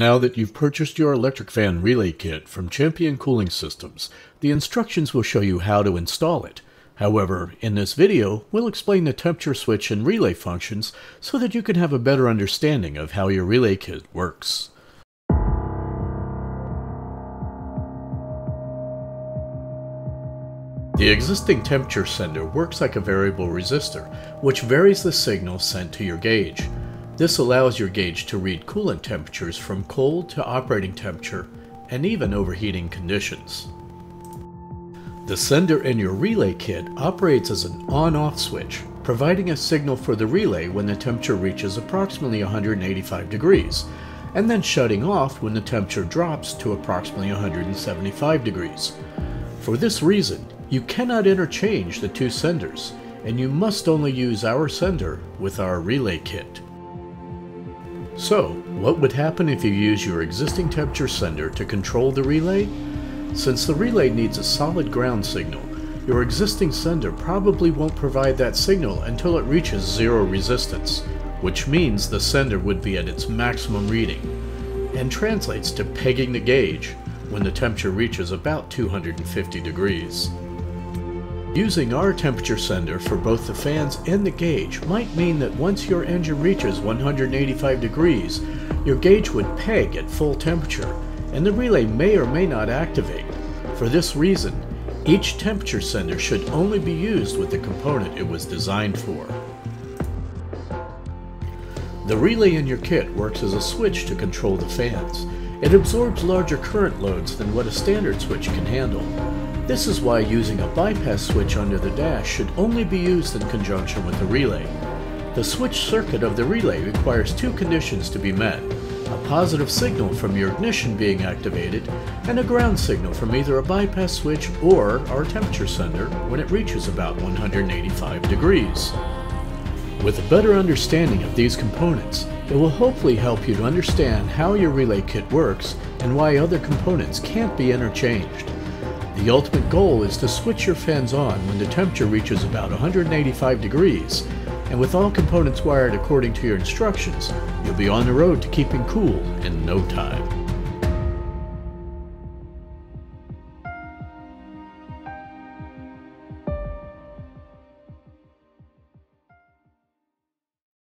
Now that you've purchased your electric fan relay kit from Champion Cooling Systems, the instructions will show you how to install it. However, in this video, we'll explain the temperature switch and relay functions so that you can have a better understanding of how your relay kit works. The existing temperature sender works like a variable resistor, which varies the signal sent to your gauge. This allows your gauge to read coolant temperatures from cold to operating temperature and even overheating conditions. The sender in your relay kit operates as an on-off switch, providing a signal for the relay when the temperature reaches approximately 185 degrees, and then shutting off when the temperature drops to approximately 175 degrees. For this reason, you cannot interchange the two senders, and you must only use our sender with our relay kit. So, what would happen if you use your existing temperature sender to control the relay? Since the relay needs a solid ground signal, your existing sender probably won't provide that signal until it reaches zero resistance, which means the sender would be at its maximum reading, and translates to pegging the gauge when the temperature reaches about 250 degrees. Using our temperature sender for both the fans and the gauge might mean that once your engine reaches 185 degrees, your gauge would peg at full temperature, and the relay may or may not activate. For this reason, each temperature sender should only be used with the component it was designed for. The relay in your kit works as a switch to control the fans. It absorbs larger current loads than what a standard switch can handle. This is why using a bypass switch under the dash should only be used in conjunction with the relay. The switch circuit of the relay requires two conditions to be met: a positive signal from your ignition being activated, and a ground signal from either a bypass switch or our temperature sender when it reaches about 185 degrees. With a better understanding of these components, it will hopefully help you to understand how your relay kit works and why other components can't be interchanged. The ultimate goal is to switch your fans on when the temperature reaches about 185 degrees, and with all components wired according to your instructions, you'll be on the road to keeping cool in no time.